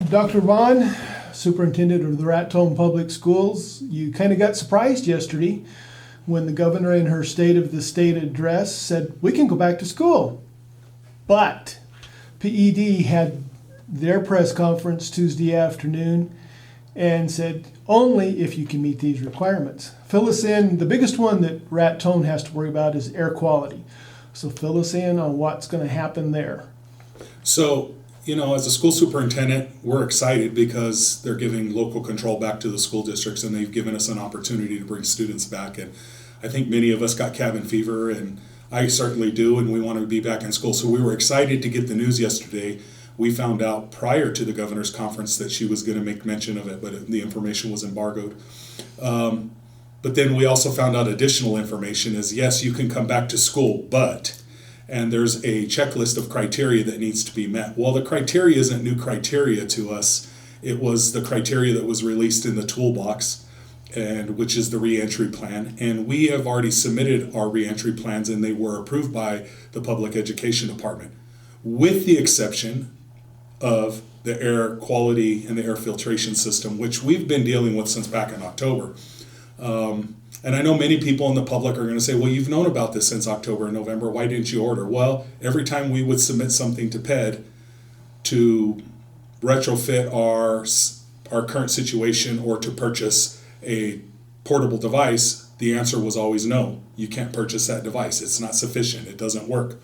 Dr. Bonn, Superintendent of the Raton Public Schools, you kind of got surprised yesterday when the governor in her State of the State address said, we can go back to school. But PED had their press conference Tuesday afternoon and said, only if you can meet these requirements. Fill us in. The biggest one that Raton has to worry about is air quality. So fill us in on what's going to happen there. So, as a school superintendent, we're excited because they're giving local control back to the school districts, and they've given us an opportunity to bring students back. And I think many of us got cabin fever, and I certainly do, and we want to be back in school. So we were excited to get the news yesterday. We found out prior to the governor's conference that she was going to make mention of it, but the information was embargoed. But then we also found out additional information is, yes, you can come back to school, but, and there's a checklist of criteria that needs to be met. Well, the criteria isn't new criteria to us. It was the criteria that was released in the toolbox, and which is the reentry plan. And we have already submitted our reentry plans, and they were approved by the Public Education Department, with the exception of the air quality and the air filtration system, which we've been dealing with since back in October. And I know many people in the public are going to say, well, you've known about this since October and November. Why didn't you order? Well, every time we would submit something to PED to retrofit our current situation or to purchase a portable device, the answer was always no. You can't purchase that device. It's not sufficient. It doesn't work.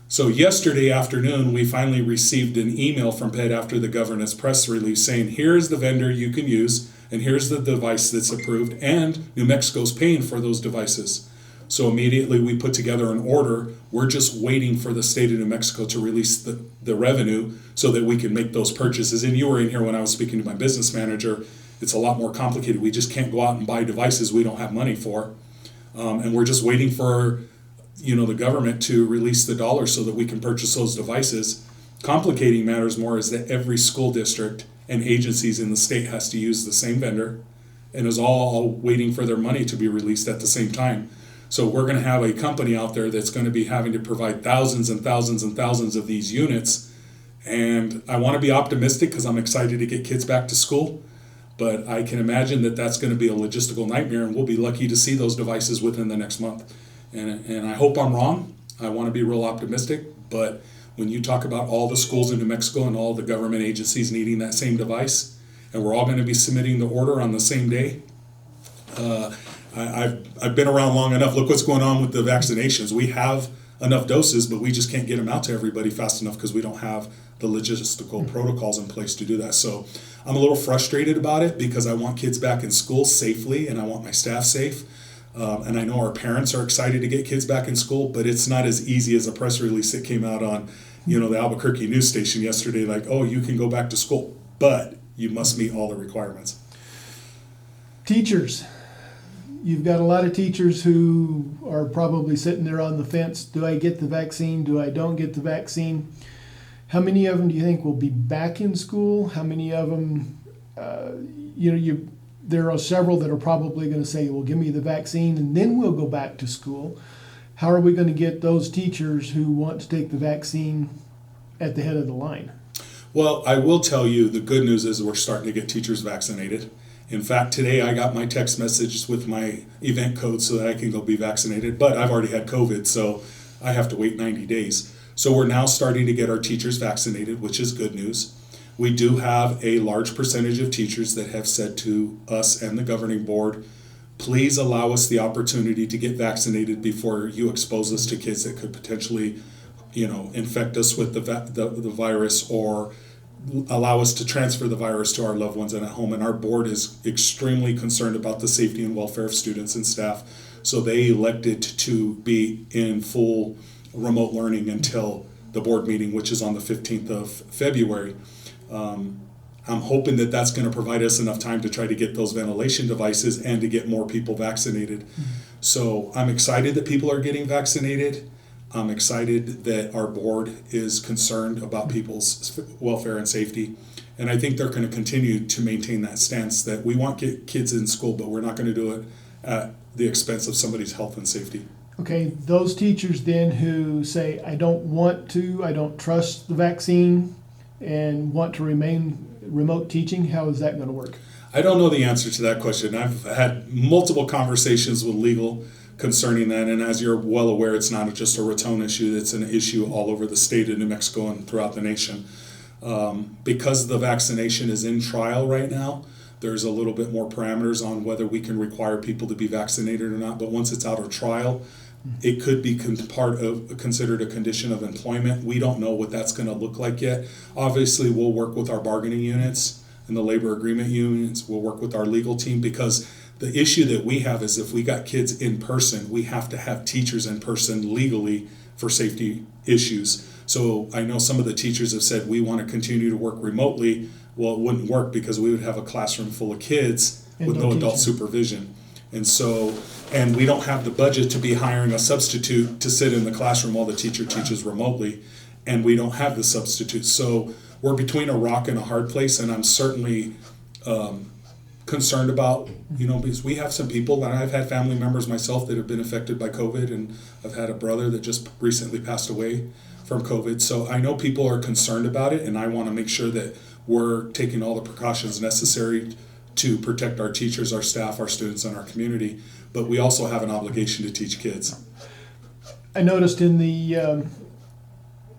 So yesterday afternoon, we finally received an email from PED after the governor's press release saying, here's the vendor you can use, and here's the device that's approved, and New Mexico's paying for those devices. So immediately we put together an order. We're just waiting for the state of New Mexico to release the revenue so that we can make those purchases. And you were in here when I was speaking to my business manager. It's a lot more complicated. We just can't go out and buy devices we don't have money for. And we're just waiting for the government to release the dollars so that we can purchase those devices. Complicating matters more is that every school district and agencies in the state has to use the same vendor and is all waiting for their money to be released at the same time. So we're going to have a company out there that's going to be having to provide thousands and thousands and thousands of these units. And I want to be optimistic because I'm excited to get kids back to school. But I can imagine that that's going to be a logistical nightmare, and we'll be lucky to see those devices within the next month. And I hope I'm wrong. I want to be real optimistic, but when you talk about all the schools in New Mexico and all the government agencies needing that same device, and we're all going to be submitting the order on the same day, I've been around long enough. Look what's going on with the vaccinations. We have enough doses, but we just can't get them out to everybody fast enough because we don't have the logistical protocols in place to do that. So I'm a little frustrated about it because I want kids back in school safely, and I want my staff safe. And I know our parents are excited to get kids back in school, but it's not as easy as a press release that came out on, the Albuquerque news station yesterday, like, oh, you can go back to school, but you must meet all the requirements. Teachers. You've got a lot of teachers who are probably sitting there on the fence. Do I get the vaccine? Do I don't get the vaccine? How many of them do you think will be back in school? How many of them, there are several that are probably going to say, well, give me the vaccine and then we'll go back to school. How are we going to get those teachers who want to take the vaccine at the head of the line? Well, I will tell you the good news is we're starting to get teachers vaccinated. In fact, today I got my text message with my event code so that I can go be vaccinated, but I've already had COVID, so I have to wait 90 days. So we're now starting to get our teachers vaccinated, which is good news. We do have a large percentage of teachers that have said to us and the governing board, please allow us the opportunity to get vaccinated before you expose us to kids that could potentially, infect us with the virus or allow us to transfer the virus to our loved ones and at home. And our board is extremely concerned about the safety and welfare of students and staff. So they elected to be in full remote learning until the board meeting, which is on the 15th of February. I'm hoping that that's going to provide us enough time to try to get those ventilation devices and to get more people vaccinated. Mm-hmm. So I'm excited that people are getting vaccinated. I'm excited that our board is concerned about people's welfare and safety. And I think they're going to continue to maintain that stance that we want to get kids in school, but we're not going to do it at the expense of somebody's health and safety. Okay, those teachers then who say, I don't want to, I don't trust the vaccine and want to remain remote teaching, how is that going to work? I don't know the answer to that question. I've had multiple conversations with legal concerning that, and as you're well aware, it's not just a Raton issue, it's an issue all over the state of New Mexico and throughout the nation. Because the vaccination is in trial right now, there's a little bit more parameters on whether we can require people to be vaccinated or not, but once it's out of trial, it could be considered a condition of employment. We don't know what that's going to look like yet. Obviously, we'll work with our bargaining units and the labor agreement unions. We'll work with our legal team, because the issue that we have is if we got kids in person, we have to have teachers in person legally for safety issues. So I know some of the teachers have said we want to continue to work remotely. Well, it wouldn't work because we would have a classroom full of kids with no adult supervision. And we don't have the budget to be hiring a substitute to sit in the classroom while the teacher teaches remotely, and we don't have the substitute. So we're between a rock and a hard place, and I'm certainly concerned about, because we have some people, and I've had family members myself that have been affected by COVID, and I've had a brother that just recently passed away from COVID. So I know people are concerned about it, and I want to make sure that we're taking all the precautions necessary to protect our teachers, our staff, our students, and our community. But we also have an obligation to teach kids. I noticed in the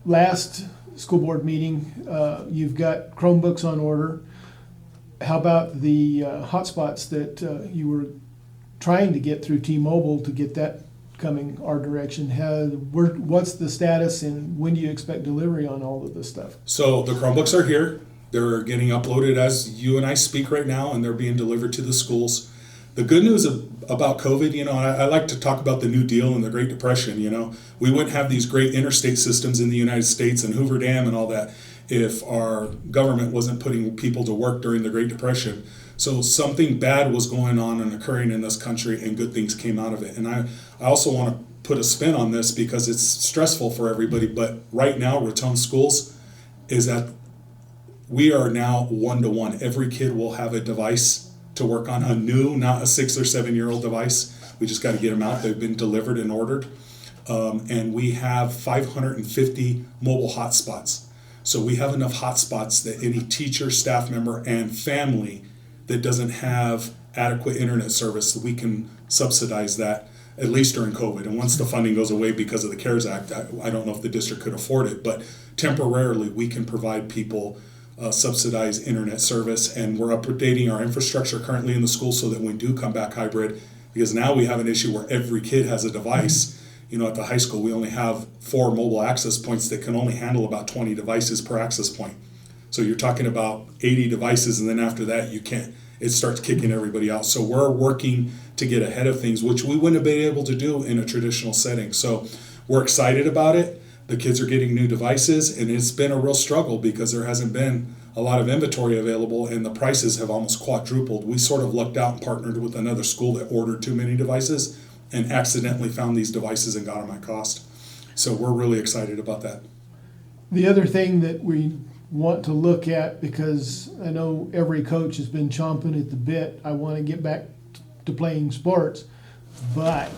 last school board meeting, you've got Chromebooks on order. How about the hotspots that you were trying to get through T-Mobile to get that coming our direction? What's the status, and when do you expect delivery on all of this stuff? So the Chromebooks are here. They're getting uploaded as you and I speak right now, and they're being delivered to the schools. The good news about COVID, I like to talk about the New Deal and the Great Depression. We wouldn't have these great interstate systems in the United States and Hoover Dam and all that if our government wasn't putting people to work during the Great Depression. So something bad was going on and occurring in this country, and good things came out of it. And I also want to put a spin on this because it's stressful for everybody. But right now, Raton Schools is at, we are now 1-to-1. Every kid will have a device to work on, a new, not a 6 or 7 year old device. We just got to get them out. They've been delivered and ordered. And we have 550 mobile hotspots. So we have enough hotspots that any teacher, staff member, and family that doesn't have adequate internet service, we can subsidize that, at least during COVID. And once the funding goes away because of the CARES Act, I don't know if the district could afford it, but temporarily we can provide people subsidized internet service. And we're updating our infrastructure currently in the school so that when we do come back hybrid, because now we have an issue where every kid has a device. At the high school, we only have 4 mobile access points that can only handle about 20 devices per access point. So you're talking about 80 devices, and then after that, it starts kicking everybody out. So we're working to get ahead of things, which we wouldn't have been able to do in a traditional setting. So we're excited about it. The kids are getting new devices, and it's been a real struggle because there hasn't been a lot of inventory available, and the prices have almost quadrupled. We sort of lucked out and partnered with another school that ordered too many devices and accidentally found these devices and got them at cost. So we're really excited about that. The other thing that we want to look at, because I know every coach has been chomping at the bit, I want to get back to playing sports, but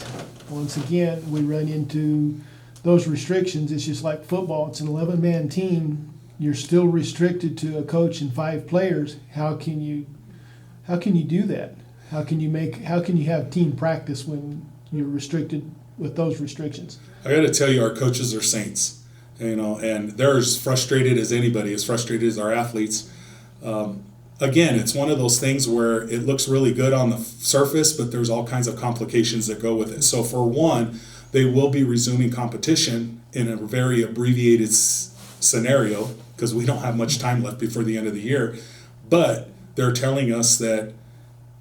once again, we run into those restrictions. It's just like football. It's an 11-man team. You're still restricted to a coach and 5 players. How can you do that? How can you have team practice when you're restricted with those restrictions? I got to tell you, our coaches are saints, and they're as frustrated as anybody, as frustrated as our athletes. Again, it's one of those things where it looks really good on the surface, but there's all kinds of complications that go with it. So for one, they will be resuming competition in a very abbreviated scenario because we don't have much time left before the end of the year. But they're telling us that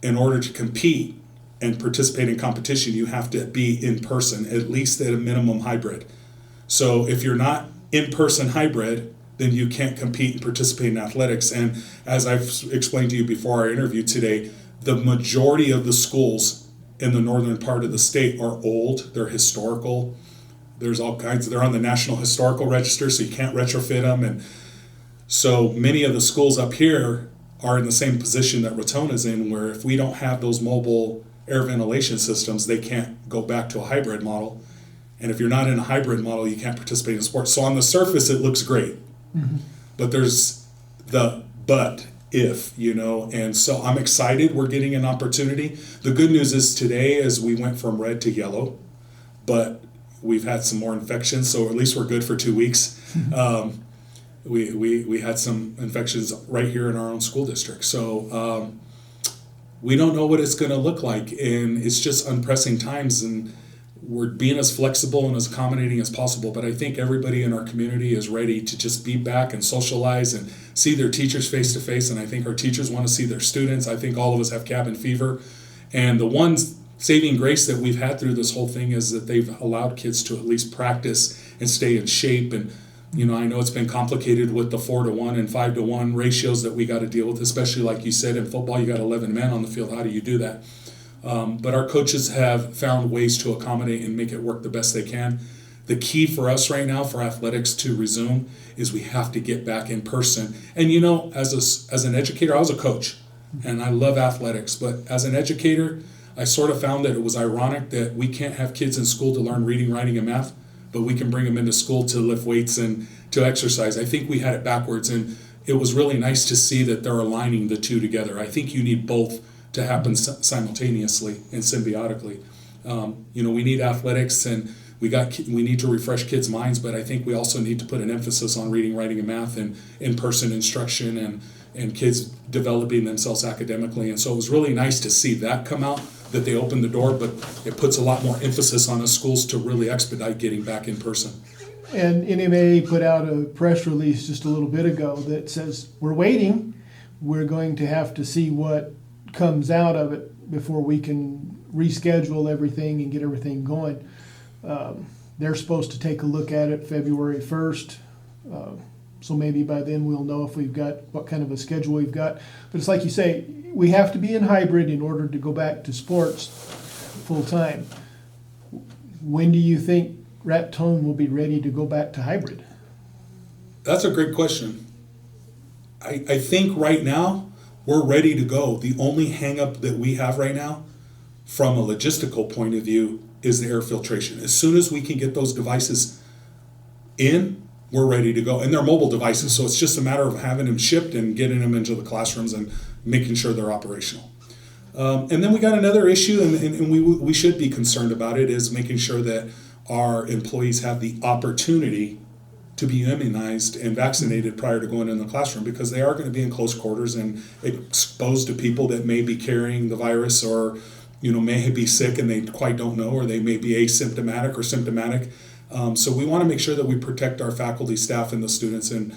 in order to compete and participate in competition, you have to be in person, at least at a minimum hybrid. So if you're not in-person hybrid, then you can't compete and participate in athletics. And as I've explained to you before our interview today, the majority of the schools in the northern part of the state are old, they're historical. There's all kinds, they're on the National Historical Register, so you can't retrofit them. And so many of the schools up here are in the same position that Raton is in, where if we don't have those mobile air ventilation systems, they can't go back to a hybrid model. And if you're not in a hybrid model, you can't participate in sports. So on the surface, it looks great. Mm-hmm. But there's the but and so I'm excited we're getting an opportunity. The good news is today as we went from red to yellow, but we've had some more infections, so at least we're good for 2 weeks. We had some infections right here in our own school district, so we don't know what it's going to look like, and it's just unpressing times, and we're being as flexible and as accommodating as possible. But I think everybody in our community is ready to just be back and socialize and see their teachers face to face, and I think our teachers want to see their students. I think all of us have cabin fever, and the one saving grace that we've had through this whole thing is that they've allowed kids to at least practice and stay in shape. And I know it's been complicated with the 4-to-1 and 5-to-1 ratios that we got to deal with, especially like you said, in football, you got 11 men on the field. How do you do that? But our coaches have found ways to accommodate and make it work the best they can. The key for us right now for athletics to resume is we have to get back in person. And as an educator, I was a coach and I love athletics, but as an educator, I sort of found that it was ironic that we can't have kids in school to learn reading, writing, and math, but we can bring them into school to lift weights and to exercise. I think we had it backwards, and it was really nice to see that they're aligning the two together. I think you need both to happen simultaneously and symbiotically. We need athletics, and we need to refresh kids' minds, but I think we also need to put an emphasis on reading, writing, and math and in-person instruction and kids developing themselves academically. And so it was really nice to see that come out, that they opened the door, but it puts a lot more emphasis on us schools to really expedite getting back in person. And NMA put out a press release just a little bit ago that says, we're waiting. We're going to have to see what comes out of it before we can reschedule everything and get everything going. They're supposed to take a look at it February 1st. So maybe by then we'll know if we've got what kind of a schedule we've got. But it's like you say, we have to be in hybrid in order to go back to sports full time. When do you think Raton will be ready to go back to hybrid? That's a great question. I think right now we're ready to go. The only hang up that we have right now from a logistical point of view is the air filtration. As soon as we can get those devices in, we're ready to go. And they're mobile devices, so it's just a matter of having them shipped and getting them into the classrooms and making sure they're operational. And then we got another issue, and we should be concerned about it, is making sure that our employees have the opportunity to be immunized and vaccinated prior to going in the classroom, because they are going to be in close quarters and exposed to people that may be carrying the virus, or may be sick and they quite don't know, or they may be asymptomatic or symptomatic. So we want to make sure that we protect our faculty, staff, and the students in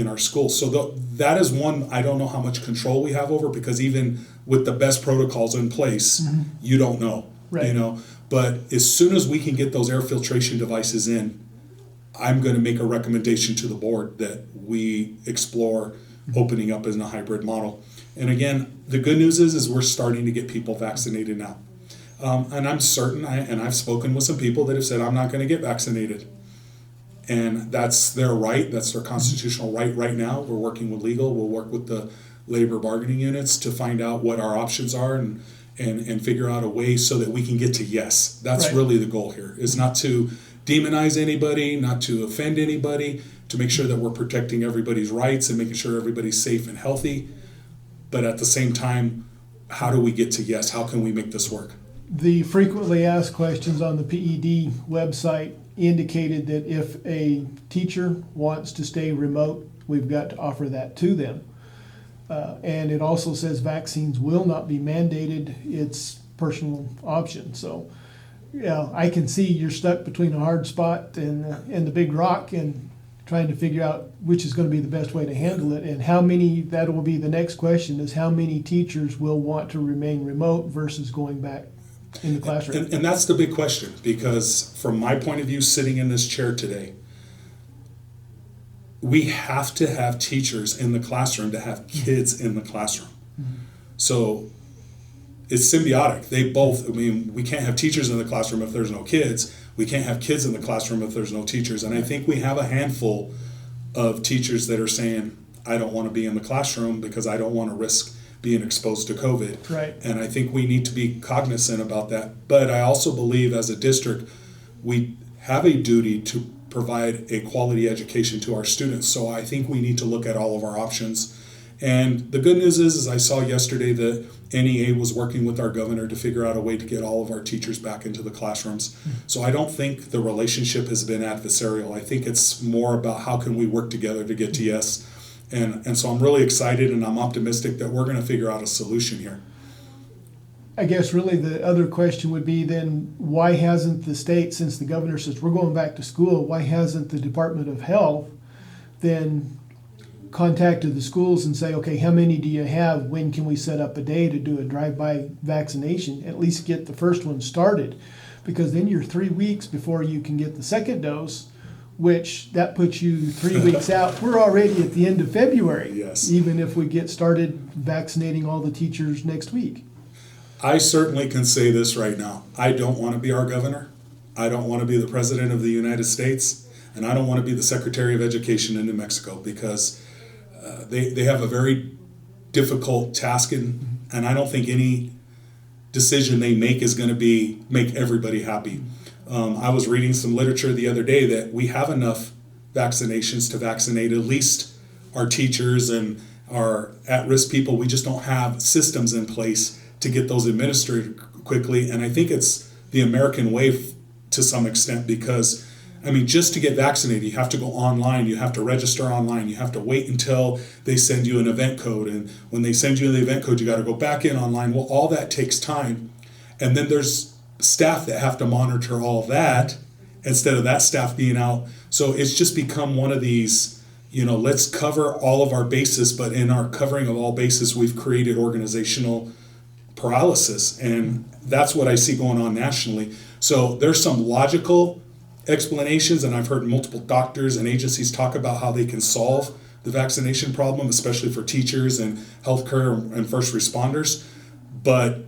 our schools. So that is one I don't know how much control we have over, because even with the best protocols in place, you don't know. Right. But as soon as we can get those air filtration devices in, I'm going to make a recommendation to the board that we explore opening up in a hybrid model. And again, the good news is we're starting to get people vaccinated now. And I'm certain, and I've spoken with some people that have said, I'm not going to get vaccinated. And that's their right. That's their constitutional right now. We're working with legal. We'll work with the labor bargaining units to find out what our options are and figure out a way so that we can get to yes. That's right. Really the goal here, is not to demonize anybody, not to offend anybody, to make sure that we're protecting everybody's rights and making sure everybody's safe and healthy. But at the same time, how do we get to yes? How can we make this work? The frequently asked questions on the PED website indicated that if a teacher wants to stay remote, we've got to offer that to them. And it also says vaccines will not be mandated. It's personal option. So, I can see you're stuck between a hard spot and the big rock, and trying to figure out which is going to be the best way to handle it, and how many. That will be the next question: is how many teachers will want to remain remote versus going back in the classroom? And that's the big question, because from my point of view, sitting in this chair today, we have to have teachers in the classroom to have kids in the classroom. Mm-hmm. So it's symbiotic. We can't have teachers in the classroom if there's no kids. We can't have kids in the classroom if there's no teachers. And I think we have a handful of teachers that are saying, I don't want to be in the classroom because I don't want to risk being exposed to COVID. Right. And I think we need to be cognizant about that. But I also believe as a district, we have a duty to provide a quality education to our students. So I think we need to look at all of our options And the good news is I saw yesterday that NEA was working with our governor to figure out a way to get all of our teachers back into the classrooms. So I don't think the relationship has been adversarial. I think it's more about how can we work together to get to yes. And so I'm really excited and I'm optimistic that we're going to figure out a solution here. I guess really the other question would be then, why hasn't the state, since the governor says we're going back to school, why hasn't the Department of Health then contacted the schools and say, okay, how many do you have? When can we set up a day to do a drive-by vaccination? At least get the first one started, because then you're 3 weeks before you can get the second dose, which that puts you 3 weeks out. We're already at the end of February. Yes. Even if we get started vaccinating all the teachers next week. I certainly can say this right now. I don't want to be our governor. I don't want to be the president of the United States. And I don't want to be the Secretary of Education in New Mexico, because they have a very difficult task, and I don't think any decision they make is going to make everybody happy. I was reading some literature the other day that we have enough vaccinations to vaccinate at least our teachers and our at-risk people. We just don't have systems in place to get those administered quickly. And I think it's the American way to some extent, because I mean, just to get vaccinated, you have to go online, you have to register online, you have to wait until they send you an event code. And when they send you the event code, you got to go back in online. Well, all that takes time. And then there's staff that have to monitor all that instead of that staff being out. So it's just become one of these, let's cover all of our bases, but in our covering of all bases, we've created organizational paralysis. And that's what I see going on nationally. So there's some logical explanations, and I've heard multiple doctors and agencies talk about how they can solve the vaccination problem, especially for teachers and healthcare and first responders. But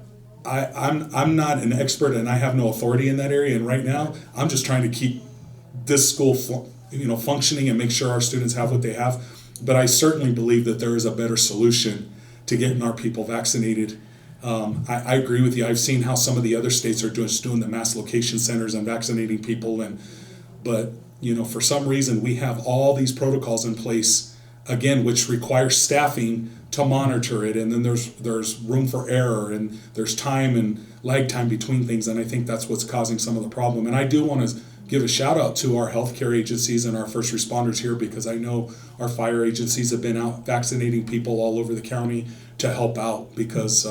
I'm not an expert, and I have no authority in that area. And right now, I'm just trying to keep this school, functioning and make sure our students have what they have. But I certainly believe that there is a better solution to getting our people vaccinated. I agree with you. I've seen how some of the other states are just doing the mass location centers and vaccinating people, but for some reason we have all these protocols in place, again, which require staffing to monitor it, and then there's room for error, and there's time and lag time between things, and I think that's what's causing some of the problem. And I do want to give a shout out to our healthcare agencies and our first responders here, because I know our fire agencies have been out vaccinating people all over the county to help out, because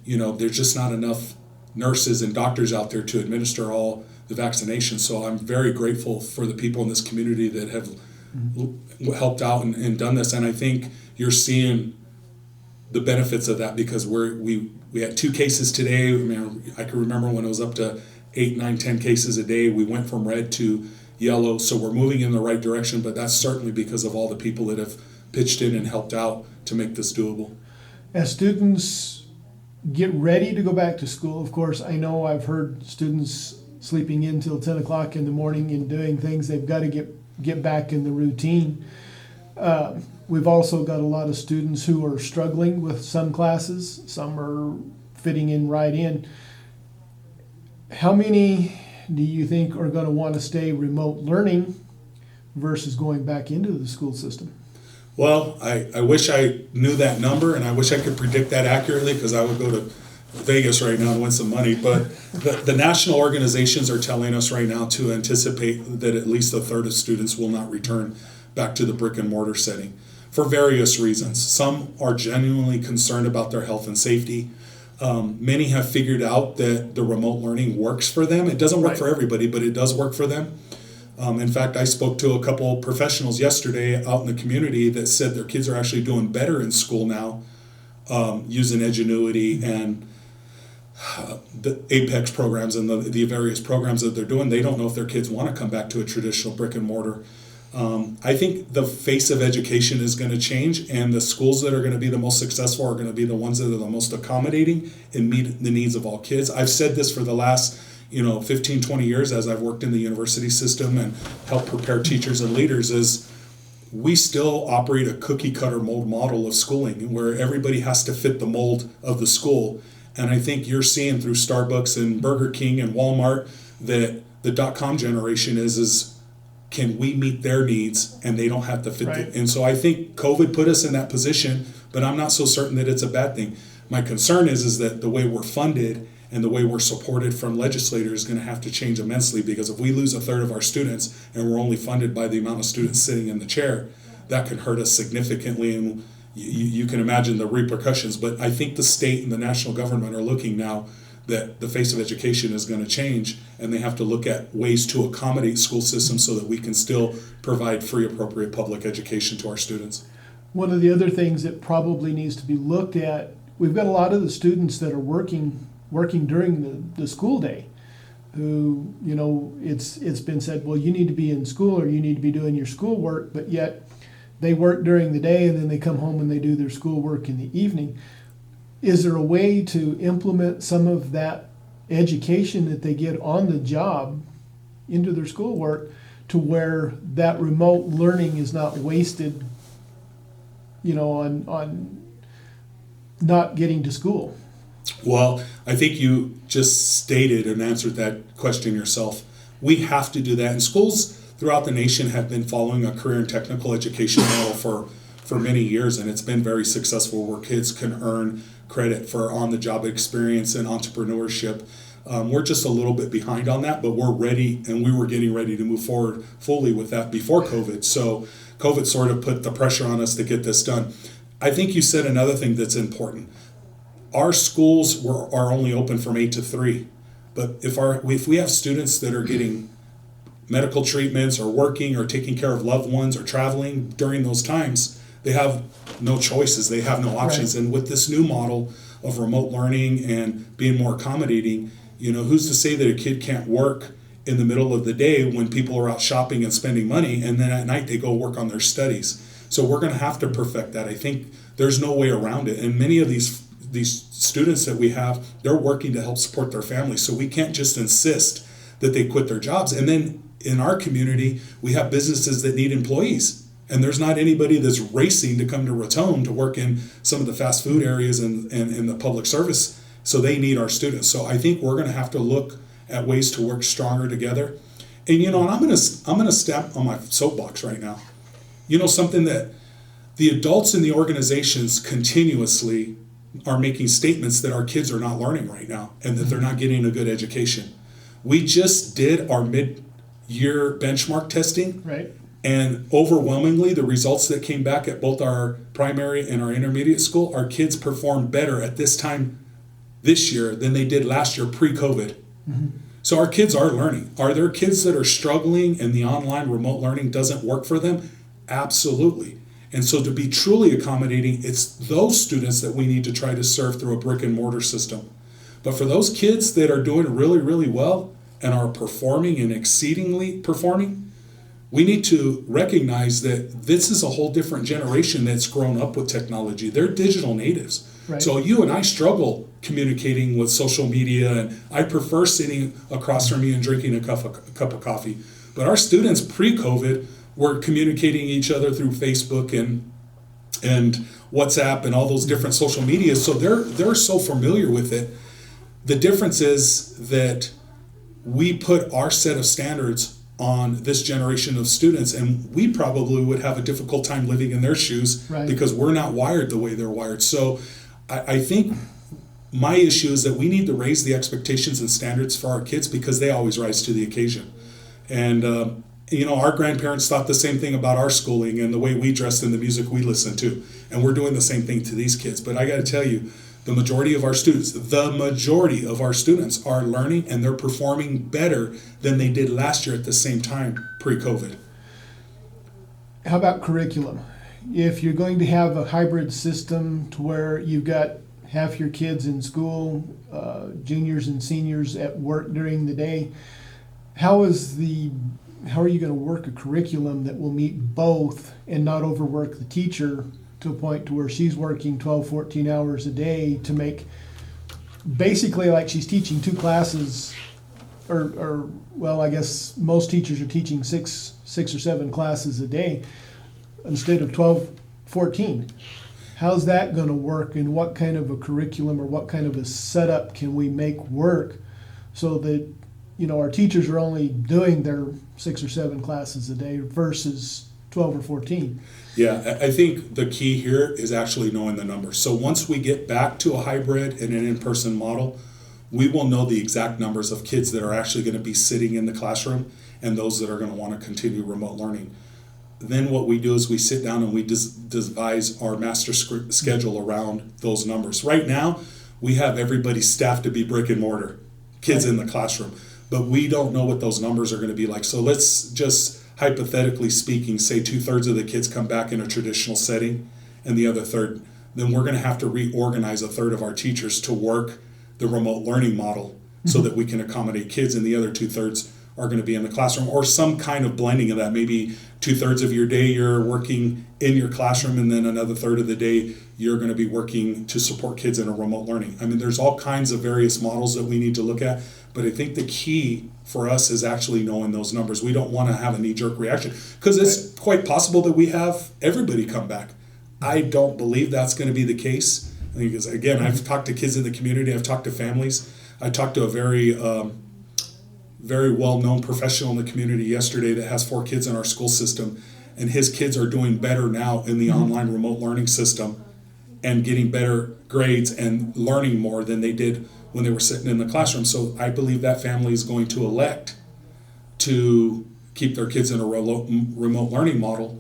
there's just not enough nurses and doctors out there to administer all the vaccinations. So I'm very grateful for the people in this community that have helped out and done this. And I think you're seeing the benefits of that, because we had 2 cases today. I mean, I can remember when it was up to 8, 9, 10 cases a day. We went from red to yellow. So we're moving in the right direction, but that's certainly because of all the people that have pitched in and helped out to make this doable. As students get ready to go back to school, of course, I know I've heard students sleeping in till 10 o'clock in the morning and doing things. They've got to get back in the routine. We've also got a lot of students who are struggling with some classes. Some are fitting in right in. How many do you think are going to want to stay remote learning versus going back into the school system? Well, I wish I knew that number, and I wish I could predict that accurately, because I would go to Vegas right now and win some money. But the national organizations are telling us right now to anticipate that at least a third of students will not return back to the brick and mortar setting for various reasons. Some are genuinely concerned about their health and safety. Many have figured out that the remote learning works for them. It doesn't work for everybody, but it does work for them. In fact, I spoke to a couple of professionals yesterday out in the community that said their kids are actually doing better in school now, using Edgenuity and the Apex programs and the various programs that they're doing. They don't know if their kids want to come back to a traditional brick and mortar. I think the face of education is going to change, and the schools that are going to be the most successful are going to be the ones that are the most accommodating and meet the needs of all kids. I've said this for the last 15, 20 years as I've worked in the university system and helped prepare teachers and leaders, is we still operate a cookie cutter mold model of schooling where everybody has to fit the mold of the school. And I think you're seeing through Starbucks and Burger King and Walmart that the .com generation is can we meet their needs and they don't have to fit Right. it. And so I think COVID put us in that position, but I'm not so certain that it's a bad thing. My concern is that the way we're funded and the way we're supported from legislators is going to have to change immensely, because if we lose a third of our students and we're only funded by the amount of students sitting in the chair, that can hurt us significantly, and you can imagine the repercussions. But I think the state and the national government are looking now that the face of education is going to change, and they have to look at ways to accommodate school systems so that we can still provide free, appropriate public education to our students. One of the other things that probably needs to be looked at, we've got a lot of the students that are working during the school day, who, you know, it's been said, well, you need to be in school or you need to be doing your schoolwork, but yet they work during the day and then they come home and they do their schoolwork in the evening. Is there a way to implement some of that education that they get on the job into their schoolwork to where that remote learning is not wasted, you know, on not getting to school? Well, I think you just stated and answered that question yourself. We have to do that. And schools throughout the nation have been following a career and technical education model for many years, and it's been very successful, where kids can earn credit for on-the-job experience and entrepreneurship. We're just a little bit behind on that, but we're ready, and we were getting ready to move forward fully with that before COVID. So COVID sort of put the pressure on us to get this done. I think you said another thing that's important. Our schools are only open from 8 to 3, but if we have students that are getting medical treatments or working or taking care of loved ones or traveling during those times, they have no choices, they have no options. Right. And with this new model of remote learning and being more accommodating, you know, who's to say that a kid can't work in the middle of the day when people are out shopping and spending money, and then at night they go work on their studies? So we're going to have to perfect that. I think there's no way around it. And many of these students that we have, they're working to help support their families. So we can't just insist that they quit their jobs. And then in our community, we have businesses that need employees. And there's not anybody that's racing to come to Raton to work in some of the fast food areas and the public service. So they need our students. So I think we're going to have to look at ways to work stronger together. And, you know, and I'm going to step on my soapbox right now. You know, something that the adults in the organizations continuously are making statements that our kids are not learning right now and that they're not getting a good education. We just did our mid-year benchmark testing. Right. And overwhelmingly, the results that came back at both our primary and our intermediate school, our kids performed better at this time this year than they did last year pre-COVID. Mm-hmm. So our kids are learning. Are there kids that are struggling and the online remote learning doesn't work for them? Absolutely. And so to be truly accommodating, it's those students that we need to try to serve through a brick and mortar system. But for those kids that are doing really, really well and are performing and exceedingly performing, we need to recognize that this is a whole different generation that's grown up with technology. They're digital natives. Right. So you and I struggle communicating with social media, and I prefer sitting across from you and drinking a cup of coffee. But our students pre-COVID were communicating each other through Facebook and WhatsApp and all those different social medias. So they're so familiar with it. The difference is that we put our set of standards on this generation of students, and we probably would have a difficult time living in their shoes. Right. Because we're not wired the way they're wired. So I think my issue is that we need to raise the expectations and standards for our kids, because they always rise to the occasion. And you know, our grandparents thought the same thing about our schooling and the way we dressed and the music we listened to. And we're doing the same thing to these kids. But I got to tell you, the majority of our students are learning, and they're performing better than they did last year at the same time pre-COVID. How about curriculum? If you're going to have a hybrid system to where you've got half your kids in school, juniors and seniors at work during the day, how are you going to work a curriculum that will meet both and not overwork the teacher to a point to where she's working 12, 14 hours a day to make basically like she's teaching two classes, or well, I guess most teachers are teaching six or seven classes a day instead of 12, 14. How's that going to work, and what kind of a curriculum or what kind of a setup can we make work so that, our teachers are only doing their 6 or 7 classes a day versus 12 or 14. Yeah, I think the key here is actually knowing the numbers. So once we get back to a hybrid and an in-person model, we will know the exact numbers of kids that are actually going to be sitting in the classroom and those that are going to want to continue remote learning. Then what we do is we sit down and we devise our master schedule around those numbers. Right now, we have everybody staffed to be brick and mortar, kids in the classroom, but we don't know what those numbers are going to be like. So let's just, hypothetically speaking, say 2/3 of the kids come back in a traditional setting and the other third, then we're going to have to reorganize a third of our teachers to work the remote learning model so that we can accommodate kids, and the other 2/3 are going to be in the classroom, or some kind of blending of that. Maybe 2/3 of your day you're working in your classroom, and then another third of the day you're going to be working to support kids in a remote learning. I mean, there's all kinds of various models that we need to look at, but I think the key for us is actually knowing those numbers. We don't want to have a knee-jerk reaction, because it's quite possible that we have everybody come back. I don't believe that's going to be the case. I think, again, I've talked to kids in the community, I've talked to families. I talked to a very well-known professional in the community yesterday that has 4 kids in our school system, and his kids are doing better now in the online remote learning system and getting better grades and learning more than they did when they were sitting in the classroom. So I believe that family is going to elect to keep their kids in a remote learning model,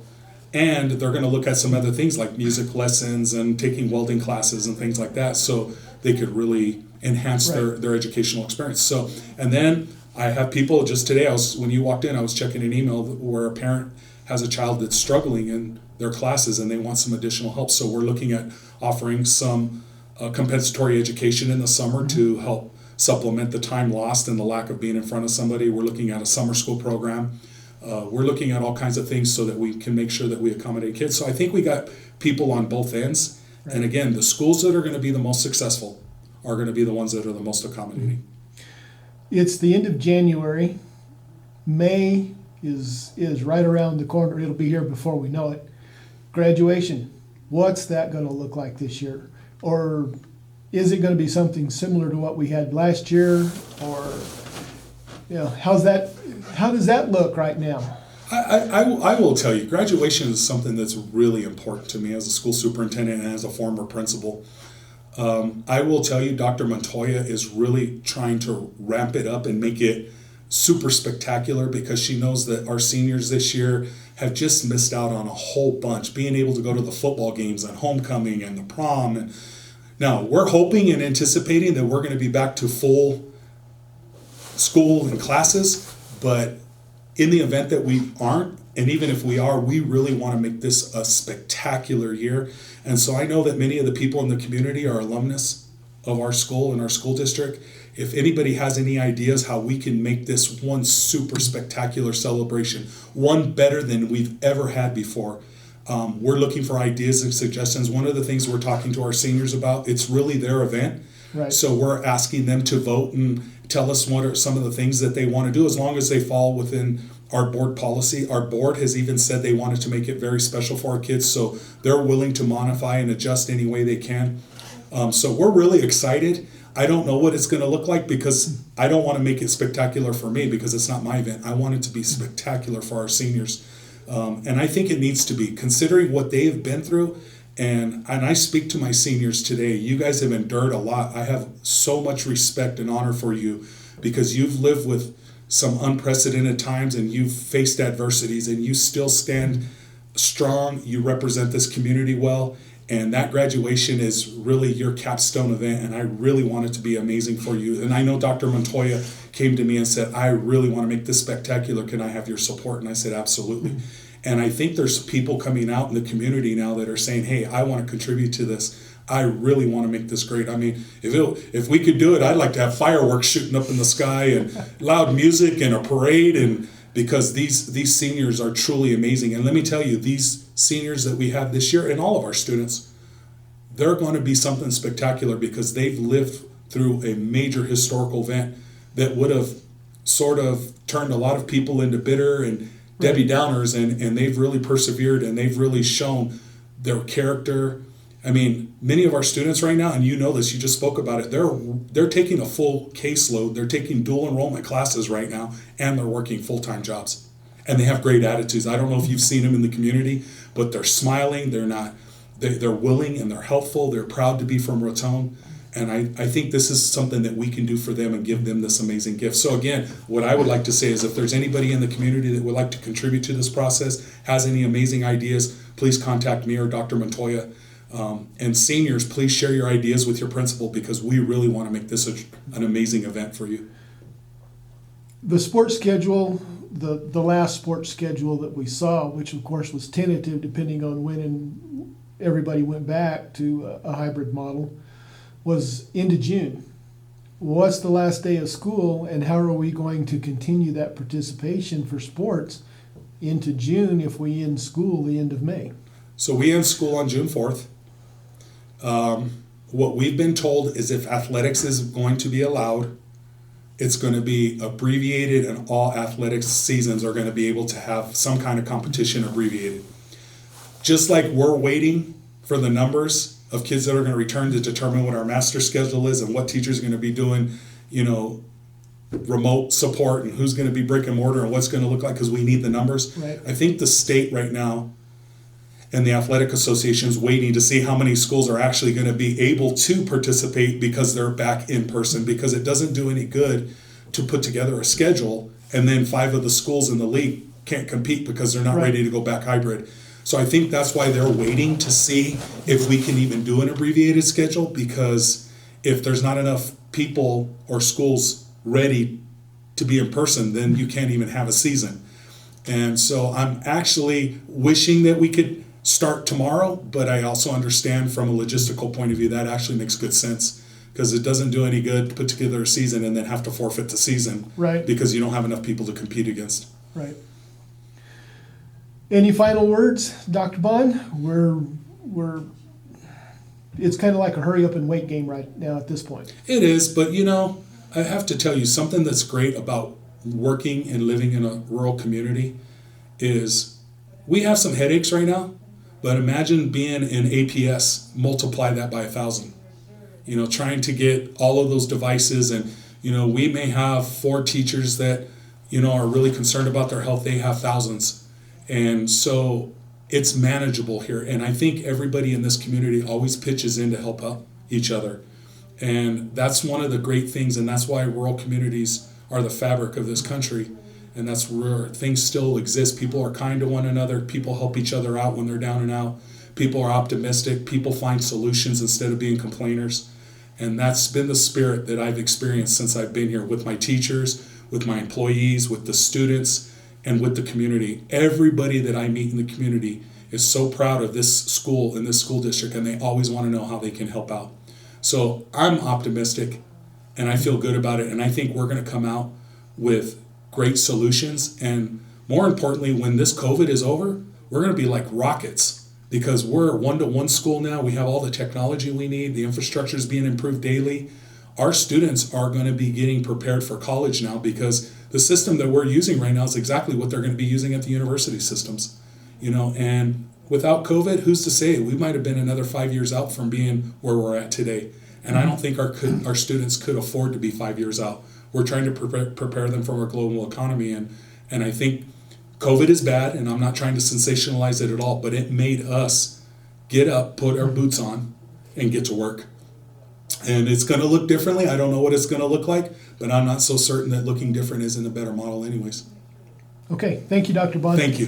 and they're going to look at some other things like music lessons and taking welding classes and things like that, so they could really enhance their educational experience. So, and then I have people, just today, when you walked in, I was checking an email where a parent has a child that's struggling in their classes and they want some additional help. So we're looking at offering some compensatory education in the summer to help supplement the time lost and the lack of being in front of somebody. We're looking at a summer school program. We're looking at all kinds of things so that we can make sure that we accommodate kids. So I think we got people on both ends. Right. And again, the schools that are going to be the most successful are going to be the ones that are the most accommodating. It's the end of January. May is right around the corner. It'll be here before we know it. Graduation. What's that going to look like this year? Or is it going to be something similar to what we had last year? Or, how does that look right now? I will tell you, graduation is something that's really important to me as a school superintendent and as a former principal. I will tell you, Dr. Montoya is really trying to ramp it up and make it super spectacular, because she knows that our seniors this year have just missed out on a whole bunch, being able to go to the football games and homecoming and the prom. And now we're hoping and anticipating that we're going to be back to full school and classes, but in the event that we aren't, and even if we are, we really want to make this a spectacular year. And so I know that many of the people in the community are alumnus of our school and our school district. If anybody has any ideas how we can make this one super spectacular celebration, one better than we've ever had before, we're looking for ideas and suggestions. One of the things we're talking to our seniors about, it's really their event. Right. So we're asking them to vote and tell us what are some of the things that they want to do, as long as they fall within our board policy. Our board has even said they wanted to make it very special for our kids, so they're willing to modify and adjust any way they can. So we're really excited. I don't know what it's going to look like, because I don't want to make it spectacular for me, because it's not my event. I want it to be spectacular for our seniors. And I think it needs to be, considering what they have been through. And I speak to my seniors today. You guys have endured a lot. I have so much respect and honor for you, because you've lived with some unprecedented times and you've faced adversities, and you still stand strong. You represent this community well. And that graduation is really your capstone event, and I really want it to be amazing for you. And I know Dr. Montoya came to me and said, I really want to make this spectacular. Can I have your support? And I said, absolutely. And I think there's people coming out in the community now that are saying, hey, I want to contribute to this. I really want to make this great. I mean, if we could do it, I'd like to have fireworks shooting up in the sky and loud music and a parade, and because these seniors are truly amazing. And let me tell you, these seniors that we have this year, and all of our students, they're going to be something spectacular, because they've lived through a major historical event that would have sort of turned a lot of people into bitter and Debbie Downers, and they've really persevered, and they've really shown their character I mean, many of our students right now, and you know this, you just spoke about it, they're taking a full caseload, they're taking dual enrollment classes right now, and they're working full-time jobs. And they have great attitudes. I don't know if you've seen them in the community, but they're smiling, they're willing, and they're helpful, they're proud to be from Raton. And I think this is something that we can do for them and give them this amazing gift. So again, what I would like to say is if there's anybody in the community that would like to contribute to this process, has any amazing ideas, please contact me or Dr. Montoya. And seniors, please share your ideas with your principal because we really want to make this an amazing event for you. The sports schedule, the last sports schedule that we saw, which of course was tentative depending on when everybody went back to a hybrid model, was into June. What's the last day of school, and how are we going to continue that participation for sports into June if we end school the end of May? So we end school on June 4th. What we've been told is if athletics is going to be allowed, it's going to be abbreviated, and all athletics seasons are going to be able to have some kind of competition abbreviated. Just like we're waiting for the numbers of kids that are going to return to determine what our master schedule is and what teachers are going to be doing, remote support and who's going to be brick and mortar and what's going to look like because we need the numbers. Right. I think the state right now and the athletic association is waiting to see how many schools are actually going to be able to participate because they're back in person, because it doesn't do any good to put together a schedule and then 5 of the schools in the league can't compete because they're not Right. ready to go back hybrid. So I think that's why they're waiting to see if we can even do an abbreviated schedule, because if there's not enough people or schools ready to be in person, then you can't even have a season. And so I'm actually wishing that we could start tomorrow, but I also understand from a logistical point of view that actually makes good sense, because it doesn't do any good to put together a season and then have to forfeit the season Right. because you don't have enough people to compete against. Right. Any final words, Dr. Bonn? It's kind of like a hurry up and wait game right now at this point. It is, but I have to tell you something that's great about working and living in a rural community is we have some headaches right now, but imagine being in APS, multiply that by 1,000. Trying to get all of those devices, and we may have 4 teachers that are really concerned about their health. They have thousands. And so it's manageable here. And I think everybody in this community always pitches in to help out each other. And that's one of the great things. And that's why rural communities are the fabric of this country. And that's where things still exist. People are kind to one another. People help each other out when they're down and out. People are optimistic. People find solutions instead of being complainers. And that's been the spirit that I've experienced since I've been here with my teachers, with my employees, with the students, and with the community. Everybody that I meet in the community is so proud of this school and this school district, and they always want to know how they can help out. So I'm optimistic, and I feel good about it, and I think we're going to come out with great solutions. And more importantly, when this COVID is over, we're going to be like rockets, because we're a 1-to-1 school now. We have all the technology we need. The infrastructure is being improved daily. Our students are going to be getting prepared for college now, because the system that we're using right now is exactly what they're going to be using at the university systems. And without COVID, who's to say? We might have been another 5 years out from being where we're at today. And I don't think our students could afford to be 5 years out. We're trying to prepare them for our global economy. And I think COVID is bad, and I'm not trying to sensationalize it at all, but it made us get up, put our boots on, and get to work. And it's going to look differently. I don't know what it's going to look like, but I'm not so certain that looking different isn't a better model anyways. Okay, thank you, Dr. Bonn. Thank you.